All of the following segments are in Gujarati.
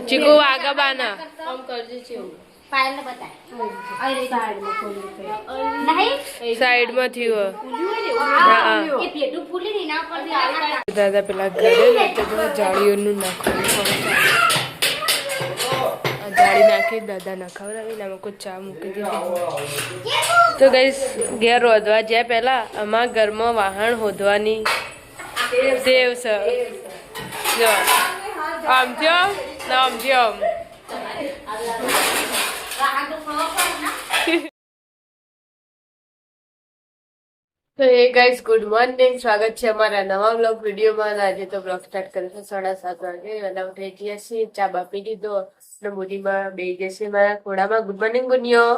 ચીકુ આગા બાના કામ કરજે છે પાયલ ને બતાય અરે સાઈડ માં ખોલી નહીં સાઈડ માં થયું એ પેટું ફૂલી ની ના પર દાદા પેલા ઘરે તો જાળીઓનું નાખવાનું જાળી નાખી દાદા નખાવડાવીને આમાં કોઈ ચા મૂકી દીધી તો ગઈસ ઘેર રોધવા જ્યાં પહેલા અમારા ઘરમાં વાહણ હોધવાની ટેવ છે જો આમ જો ના આમ જો આમ તો એ ગાઈસ ગુડ મોર્નિંગ સ્વાગત છે અમારા નવા બ્લોગ વિડીયોમાં આજે તો બ્લોગ સ્ટાર્ટ કરીશું 7:30 વાગે વહેલા ઉઠી ગયા છીએ ચા બાપી દીધો અને મોદીમાં બે જશે મારા ખોડામાં ગુડ મોર્નિંગ ગુનિયો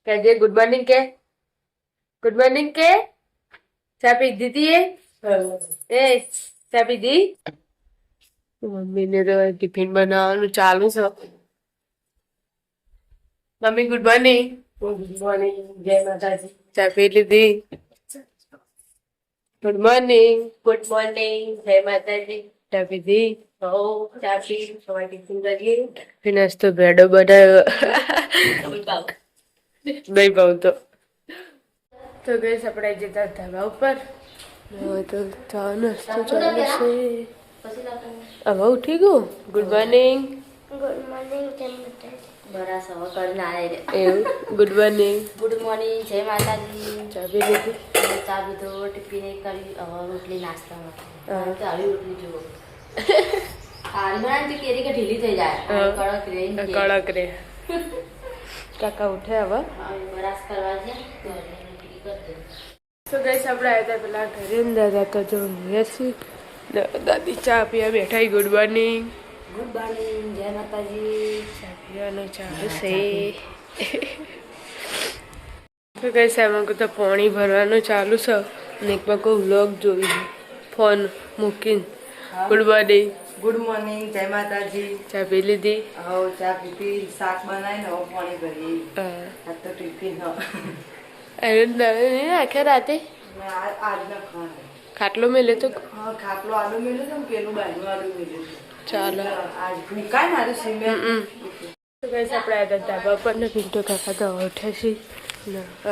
કહેજે ગુડ મોર્નિંગ કે ગુડ મોર્નિંગ કે ચા પી દીધી એ ચા પીધી મમ્મીને તો ટિફિન બનાવવાનું ચાલુ છે મમ્મી ગુડ મોર્નિંગ જય માતાજી ચા પી લીધી ગુડ મોર્નિંગ જય માતાજી ચા પીધી હો ચા પી સવારે ટિફિન કરીએ फिर नाश्तो ब्रेडो बनाવ્યો નહીં ભાવતો તો ગઈસ આપણે જતા ધાબા ઉપર તો ચા નાસ્તો ચાલુ છે હવે ઉઠી ગયું ગુડ મોર્નિંગ બરા સવા કરીને આયા રે એવું ગુડ મોર્નિંગ જય માતાજી ચા પી લીધી ચા પીધો ટિફિન કરી હવે રોટલી નાસ્તામાં તો આવી રોટલી જુઓ આરી બનાવી તો કેરી કે ઢીલી થઈ જાય કડક રે કાકા ઉઠે હવે બરાસ કરવા છે તો ગઈસ આપણે આવ્યા હતા પેલા ઘરે દાદા તો જો બેસી દાદી ચા પીવા બેઠા ગુડ મોર્નિંગ જય માતાજી ચા પીવાનો ચાલુ છે તો ગઈસ આમાં તો પાણી ભરવાનું ચાલુ છે અને એક કોઈ વ્લોગ જોઈ ફોન મૂકીને ગુડ મોર્નિંગ જય માતાજી ચા પી લીધી હવે ચા પીધી શાક બનાવીને હવે પાણી ભરી આ તો ટિફિન આખે રાતે આજના ખાટલો મેલે તો હા ખાટલો આલુ મેળ્યો છે પેલું બાજુ આલુ મેળ્યું છે ચાલો આજ નિકાય મારું સિમેન્ટ તો ગઈસ આપણે આવ્યા ધાબા પર ને પિન્ટો કાકા તો ઉઠે છે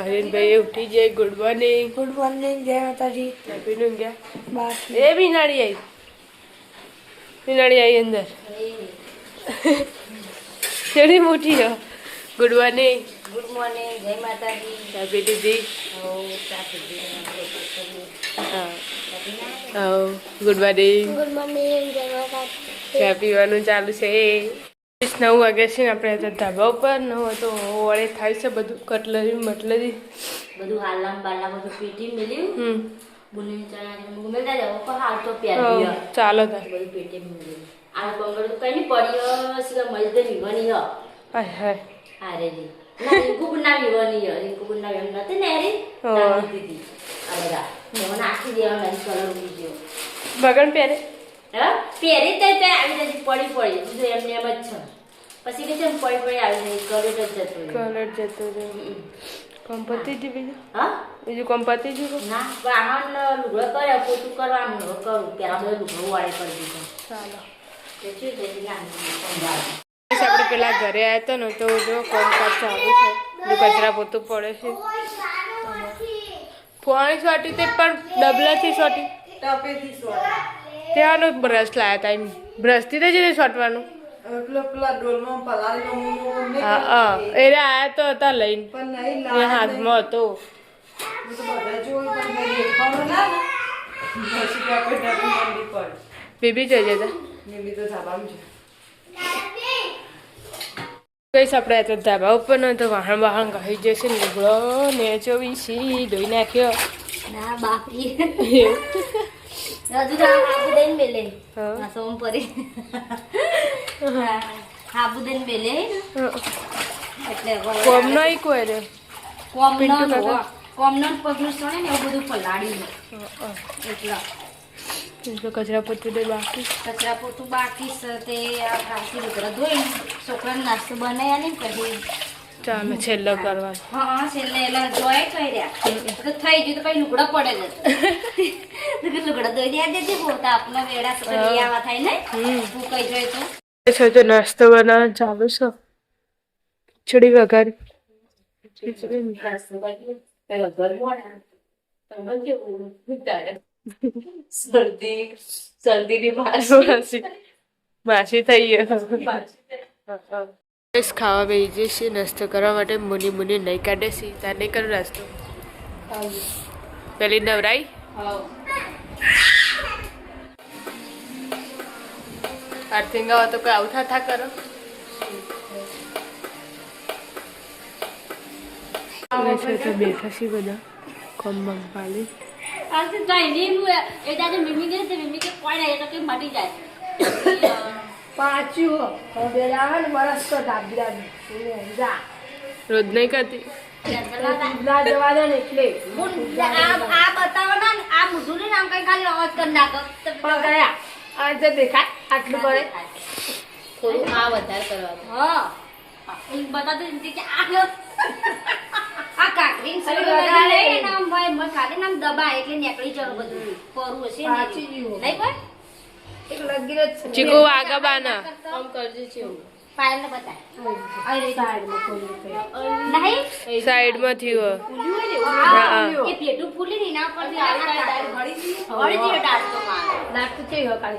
હરીનભાઈ ઉઠી જાય ગુડ મોર્નિંગ જય માતાજી પીનું ગયા એ વિનાળી આવી અંદર કેવી મોટી હો ગુડ મોર્નિંગ જય માતાજી ચા પી લીધી હા ગુડ મોર્નિંગ જય માતાજી ચા પીવાનું ચાલુ છે 9 વાગ્યા છે ને આપણે ધાબા ઉપર 9 તો વળે થાય છે બધું કટલરી મટલરી બધું હાલમ બાલા બધું પીટી મેલ્યું બુની ચણા મેલતા જાવ કો હાલ તો પ્યાર ચાલો તા બધું પેટી મેલ્યું આ બંગડ તો કઈ ની પડ્યો સિગા મજદે વિવાની હ હાય હાય અરે જી ના રિંકુ બુના વિવાની હ રિંકુ બુના એમ નતે ને રે દીદી આ બધા મને આખી દેવાનો કલર ઉડી ગયો બગન પહેરે પહેરે તે આવી જતી પડી બીજું એમને એમ જ છે પછી કે છે પડી આવી જાય કલર જતો રહે કંપતી જ બીજું હા બીજું કંપતી જ ના વાહન લુગડો કરે પોતું કરવાનું કરું પેલા બધું લુગડો વાળે કરી દીધું ચાલો આપણે પેલા ઘરે આવ્યા હતા ને તો જો કોમકાજ ચાલુ છે કચરા પોતું પડે છે પાણી સોટી તે પણ ડબલાથી સોટી ટપેથી સોડા ત્યાંનો બ્રશ લાયા હતા એમ બ્રશથી તો જ સોટવાનું પેલા ડોલમાં પલાળી હા એ આયા તો હતા લઈને પણ નહીં એ હાથમાં હતો બધા જોયું પણ દેખવાનું ના ને પછી ટપે મંડી પડે બેબી જઈ જતા નીલી તો ધાબામાં છે કઈશ આપણે તો ધાબા ઉપર ન તો વાહણ કહી જશે ને લુગડો ને ચોવીસી ધોઈ નાખ્યો ના બાપી રજુ હાબુ દઈને બેલે હા સોમ પરી હાબુ દઈને બેલે એટલે કોમ નહીં કોઈ રે કોમનો પગલું સોને ને એવું બધું પલાડી એટલા તો કચરા પોતું દે બાકી કચરા પોતું બાકી છે તે આ કાચી લુગડા ધોઈ છોકરાને નાસ્તો બનાવ્યા ને પછી ચાલો છેલ્લો કરવાનો હા છેલ્લે એલા જોઈ કર્યા તો થઈ ગયું તો પછી લુગડા પડે જ લુગડા ધોઈ દે પોતા આપના વેડા આવા થાય ને હું કઈ જોઈ તો છે તો નાસ્તો બનાવવાનું ચાલુ છે. ખીચડી વઘારી. શરદી માસી થઈ ખાવા બેસી જઈએ નાસ્તો કરવા માટે. મુની નહીં કાઢે છે તાર નહીં કરો નાસ્તો. પેલી નવરાઈ આર્થિંગ આવો તો કોઈ આવું થા કરો. તો બેઠા છીએ બધા કોમ પાલી. રોજ નહીં કરતી. આટલું કરે થોડું આ વધારે કરવાનું. હા બતાતું કે આ કાકરી નામ દબા એટલે નીકળી જવું બધું કરવું હશે નહીં પણ એક લગીર ચીકુ આગા બાના કામ કરજે છે ફાઇલ ને બતાય નહીં સાઈડ માં થયું. એ પેટું ફૂલી ની ના પરથી હળી ડાળ તો નાખતું છે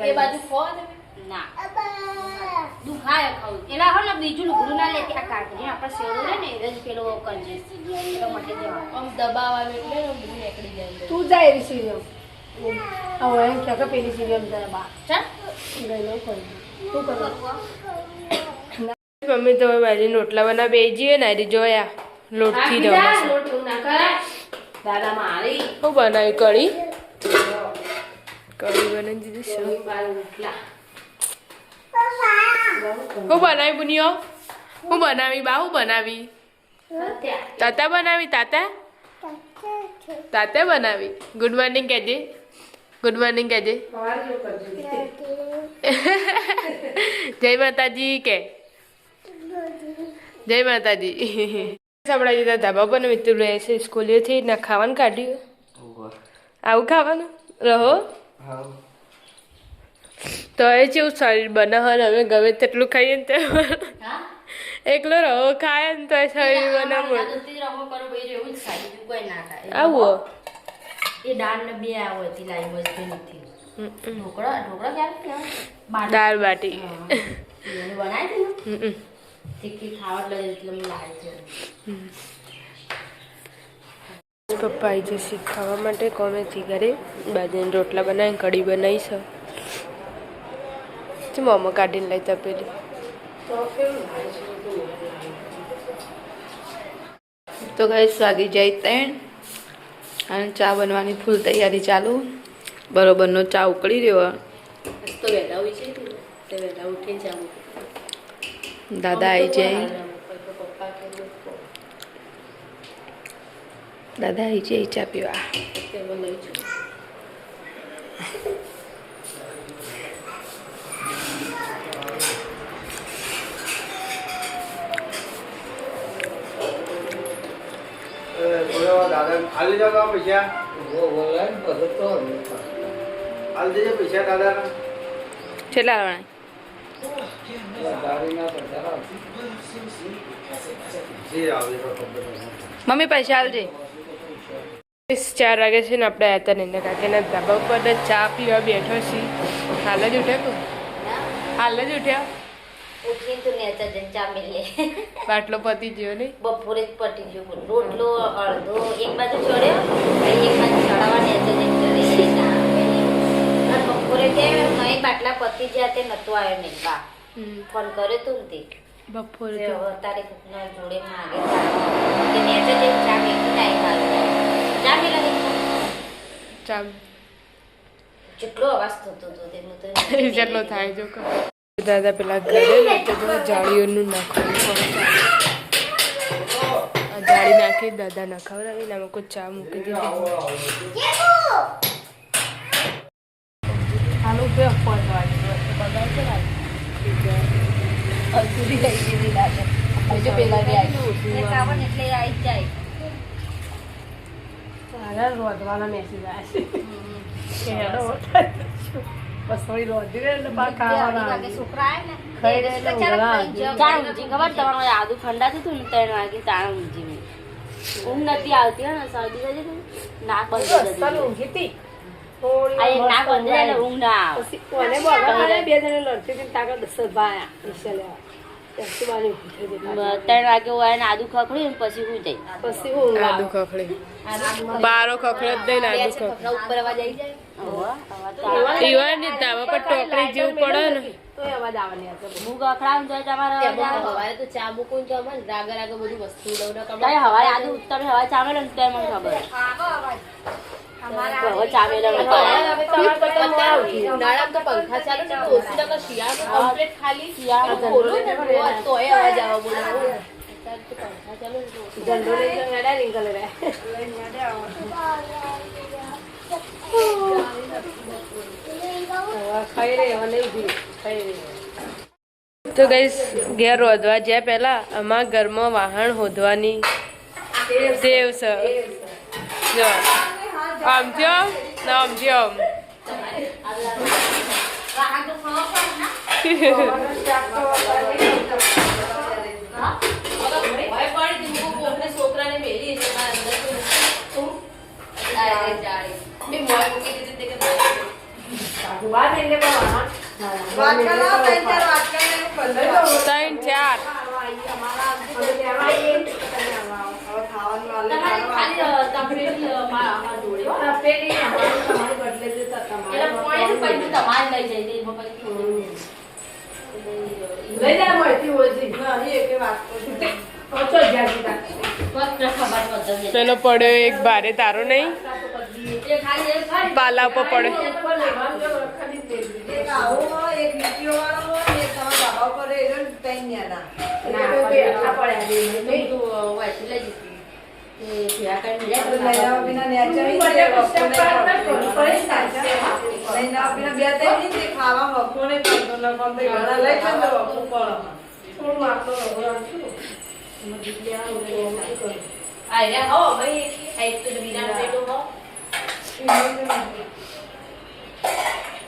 એ બાજુ ખો ના દુખાય ખાવ એલા હો ને બીજું લુગડું ના લેતી આ કાકરી આપણા શેડો રે ને એ જ પેલો કરજે એટલે મટી દેવા આમ દબાવવાનું એટલે બધું નીકળી જાય. તું જાય એવી સિરિયલ હવે એમ કે પેલી સિરિયલ દબા ચાલ ગયેલો કરી તું કરો. મમ્મી તો મારી રોટલા બનાવ બેજીએ ને આરી જોયા લોટથી રમે દાદા મારી હું બનાવી કઢી બનાવી દીધી છે. હું બનાવી બુનિયો હું બનાવી બા હું બનાવી તાતા બનાવી તાતા બનાવી. ગુડ મોર્નિંગ કહેજે ગુડ મોર્નિંગ કહેજે. જય માતાજી કે જય માતાજી. આપણા જતા ધાબા પર મિત્ર રહે છે સ્કૂલેથી ના ખાવાનું કાઢ્યું. આવું ખાવાનું રહો તો એ કેવું શરીર બને હોય. અમે ગમે તેટલું ખાઈએ ને તે એકલો રહો ખાય ને તો શરીર બને. આવું એ દાળ ને બે આવો હતી લાઈ મસ્તી નથી ઢોકળા ક્યારે દાળ બાટી બનાવી દીધું તીખી ખાવા લઈ એટલે મને લાગે છે. પપ્પા આવી જશે ખાવા માટે કોમેથી ઘરે. બાજરીના રોટલા બનાવીને કઢી બનાવી છે. મોમો કાઢીને લઈ તપેલી. તો ગાઈસ વાગી જાય 3 અને ચા બનવાની ફૂલ તૈયારી ચાલુ. બરોબરનો ચા ઉકળી રહ્યો. તો વહેલા હોય છે તે વહેલા ઉઠી જાવ. દાદા આવી જાય ચા પીવા. खाली जागा पैसा हाल दे पैसा दादा કેટલા આવવાના મમ્મી પૈસા આલજે. 4 વાગે છે ને આપણે હતા ને એના કાકીના ધાબા ઉપર ચા પીવા બેઠો છીએ. હાલ જ ઉઠ્યા ઉઠીને તો નેચર જઈને ચા મેલે બાટલો પતી ગયો ને બપોરે જ પટી ગયો રોટલો અડધો એક બાજુ ચડ્યો અને એક બાજુ ચડાવવા નેચર જઈને ચડી અને બપોરે તે નહીં બાટલા પતી ગયા તે નતો આવ્યો નહીં બા ફોન કર્યો તું ને તે બપોરે તારી કુકના જોડે માગે તે નેચર જઈને ચા મેકી ટાઈમ આવ્યો ચા મેલા ચા જેટલો અવાજ થતો હતો તેનું તો જેટલો થાય જો દાદા પેલા ઘરે જાળીઓનું નાખવાનું જાળી નાખી દાદા નખાવડાવીને આમાં કોઈ ચા મૂકી દીધી. આલુ પે પહોંચવાની પગાર છે અધૂરી થઈ ગઈ લાગે. હજુ પેલા બી આવી ખાવાનું એટલે આવી જ જાય. સારા રોધવાના મેસેજ આવે છે કે હેડો થોડી રોધી રે એટલે પાછા ખાવાના વાગે છોકરા આવે ને ખાઈ લે એટલે ઊંઘવા ચાણ ઊંઘી ખબર તમારે આદુ ઠંડા થતું ને 3 વાગે ચાણ ઊંઘી મેં ઊંઘ નથી આવતી હે ને શરદી થઈ જતી નાક બંધ થઈ જતી ઊંઘી હતી આ એક નાક બંધ થાય એટલે ઊંઘ ના આવે પછી કોને બગાડે બે જણે લડતી હતી તાકા 10 ભાયા ઈચ્છા લેવા ત્યાંથી બાની ઊભી થઈ જતી 3 વાગે હોય ને આદુ ખખડી ને પછી હું જઈ પછી ઊંઘ આદુ ખખડે બારો ખખડે જ દઈને આદુ ખખડે ઉપર અવાજ આવી જાય ઈવન ની ધાબા પર ટોકરી જેવું પડે ને તો અવાજ આવવાની હશે હું ગખડામ તો તમારે અવાજ આવે હવારે તો ચા મૂકું તો અમને રાગે રાગે બધી વસ્તુ લઉં તારે હવારે આદુ તમે હવા ચામેલો ને તો મને ખબર હવે ચામેલો ઉનાળામાં તો પંખા ચાલુ ને તો ઓછી ટકા શિયાળામાં કમ્પ્લીટ ખાલી શિયાળામાં ખોલું ને તોય અવાજ આવે બોલો પંખા ચાલુ ને તો ઝંડો લઈને હેડા નીકળે રે ખાઈ રે હવે નહીં ઉભી ખાઈ રે તો ગઈસ ઘેર રોધવા જ્યાં પહેલા અમારા ઘરમાં વાહણ હોધવાની ટેવ છે જો આમથી આમ ને આમથી આમ ત્રણ ચાર પેલો પડ્યો એક બારે તારો નહીં પાલા ઉપર પડે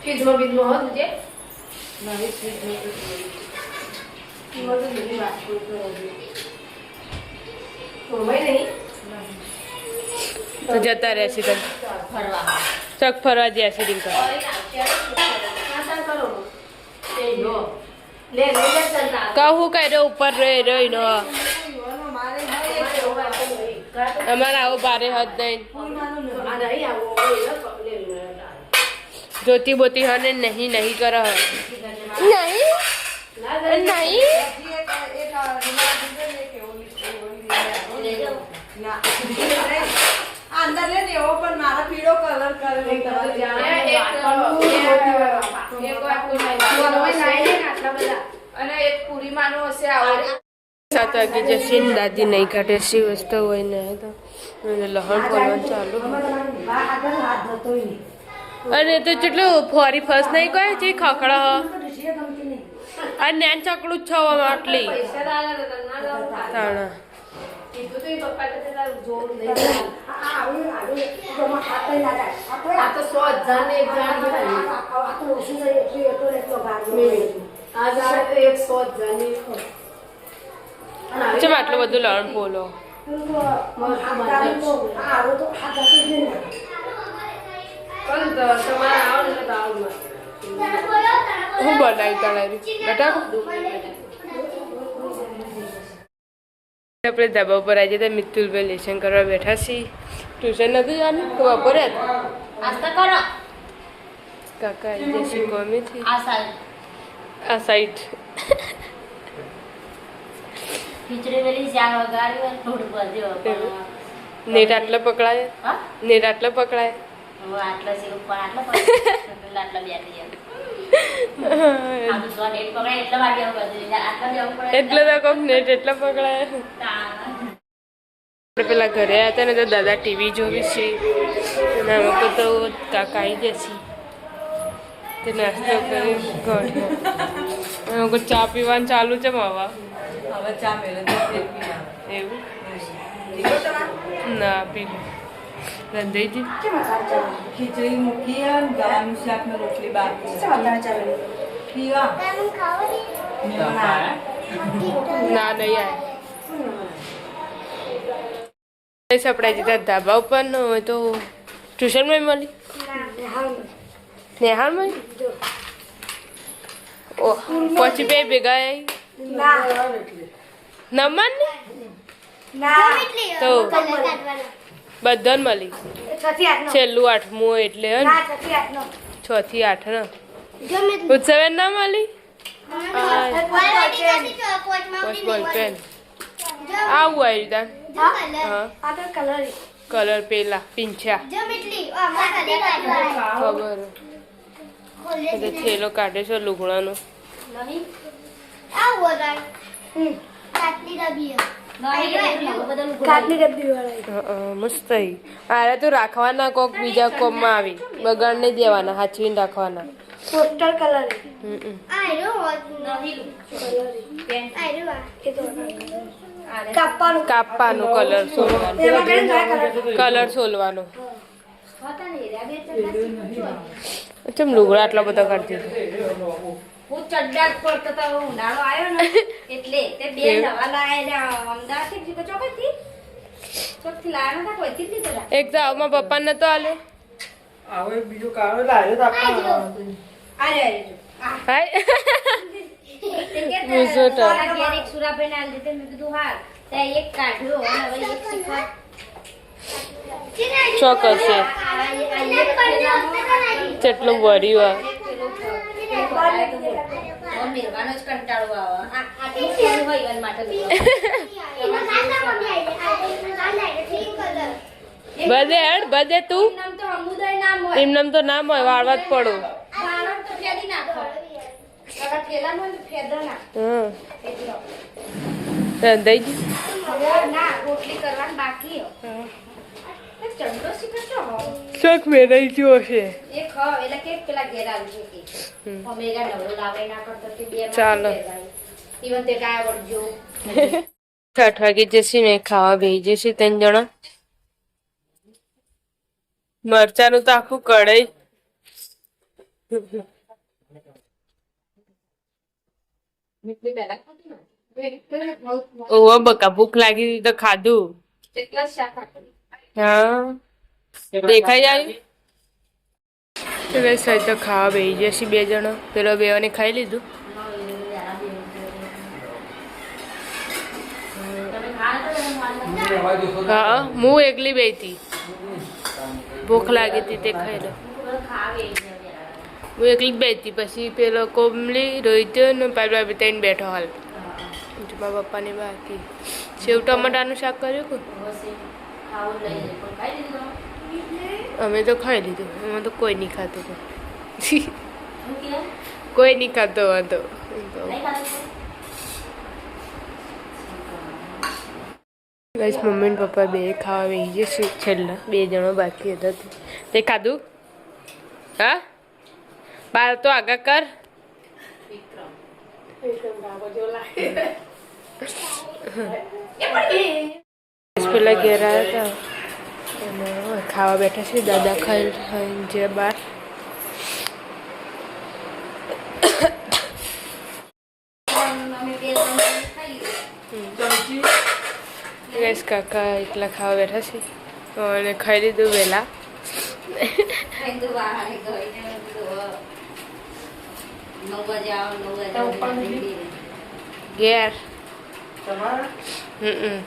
ફ્રીજમાં બીજમાં હોત છે તો જતા રહેશે તને ચક ફરવા જશે રિંકા કહું કર્યો ઉપર રહી નો અમારે આવો ભારે હદ નહીં જોતી બોતી હને નહીં નહીં કર નહીં નહીં અંદર લે ને એવો પણ મારા પીળો કલર અને એક પૂરી માનો હશે આવો 7 વાગે જશે ને દાદી નહીં કાઢે સી વસ્તુ હોય ને તો લહણ ફોલવાનું ચાલુ અને તો કેટલું ફોરી ફસ નહીં કહે છે ખખડા અને નેન ચકડું જ છવા માટલી તાણા ચમ આટલું બધું લણ ફોલો હું બનાવી તળાવી બેટા આપણે ધાબા ઉપર આવી જતા મિત્તુલભાઈ લેસન કરવા બેઠા છીએ ટ્યુશન નથી જવાનું તો બપોરે નાસ્તા કરો કાકા આવી જશે કોમેથી આ સાલ આ સાઈડ ખીચડી વેલી શાક વગાડી અને થોડું બધું નેટ આટલે પકડાય હા નેટ આટલે પકડાય હું આટલા છે ઉપર આટલા પકડાય આટલા બેઠી આમ તો નેટ પકડાય એટલા વાગે આવું બધું આટલા બે આવું પડે એટલે તો કોક નેટ એટલા પકડાય આપણે પેલા ઘરે હતા ને તો દાદા ટીવી જોવી છે અને અમે તો કાકા આવી જશે તે નાસ્તો કરી ઘરે અમે ચા પીવાનું ચાલુ છે માવા હવે ચા મેળે એવું ના પી રંધાઈ ખીચડી મૂકી અને ગવાનું શાક ને રોટલી બાકી પીવા ના નહીં આય આપણે જીતા ધાબા ઉપર ન હોય તો ટ્યુશનમાં મળી નેહાળમાં ઓહ પછી બે ભેગા આવી નમન તો બધાને મળી છેલ્લું 8મું હોય એટલે 6 થી 8 ને ઉત્સવે ના મળી બોલપેન આવું આવી તા હા કલર પેલા પીંછા ખબર થેલો કાઢે છે લુગડાનો મસ્ત આરે તો રાખવાના કોક બીજા કોમમાં આવી બગાડ નહીં દેવાના હાચવીને રાખવાના પોસ્ટર કલર કાપવાનું કલર સોલવાનું કલર સોલવાનો ચમ લુગડા આટલા બધા કરતી હું ચડ્ડા પડતો તો ઉનાળો આવ્યો ને એટલે તે બે નવા લાયા અમદાવાદ થી તો ચોકથી લાયા નતા કોઈ થી લીધા એક તો આવમાં પપ્પાને નતો આલે હવે બીજો કાળો લાવ્યો તો આપણા અરે હાય ઘેર એક સુરાભાઈ ના લીધે મેં કીધું હા તે એક કાઢ્યો અને હવે એક શીખવા ચોક્કસ છે કેટલું વર્યું મેરવાનો જ કંટાળો આવે આટલું ફેર હોય એના માટે બધે હેડ બધે તું નામ તો અમુદય નામ હોય એમનામ તો નામ હોય વાળવા જ પડો બાળક તો ફેરી નાખો અગર થેલા નો ફેદો ના હા રંધાઈ ગઈ હવે ના રોટલી કરવાની બાકી હે ચંદો શીખતો હો શોખ મેરાઈ ગયો હશે એ ખાવ એટલે કે પેલા ઘેર આવી છે કે અમેગા નવરો લાવે ના કરતો કે બે ચાલો. ઈવન તે કાય વળજો 8 વાગે જશે મેં ખાવા બેસી જશે 3 જણા મરચાનું તો આખું કઢાઈ ઓહો બકા ભૂખ લાગી હતી તો ખાધું એટલા શાક હા દેખાઈ જાય તો બસ સાહેબ તો ખાવા બેસી જશે 2 જણા પેલો બેવાને ખાઈ લીધું હા હું એકલી બેઠી ભૂખ લાગી હતી તે ખાઈ લો હું એકલી જ બેઠી પછી પેલો કોમલી રોહિત ને પાલવા બતાવીને બેઠો હાલ મારા પપ્પાની બાકી સેવ ટમાટાનું શાક કર્યું કે અમે તો ખાઈ લીધું એમાં તો કોઈ નહીં ખાતું કોઈ નહીં ખાતો વાંધો બસ મમ્મી ને પપ્પા બે ખાવા બેસી જશે છેલ્લા 2 જણો બાકી હતા તે ખાધું હા બાર તો આગા કર પેલા ઘેર આવ્યા હતા અને ખાવા બેઠા છે દાદા ખાઈ જે બાર ગેસ કાકા એકલા ખાવા બેઠા છે અને ખાઈ લીધું વહેલા ઘેર તમારા હમ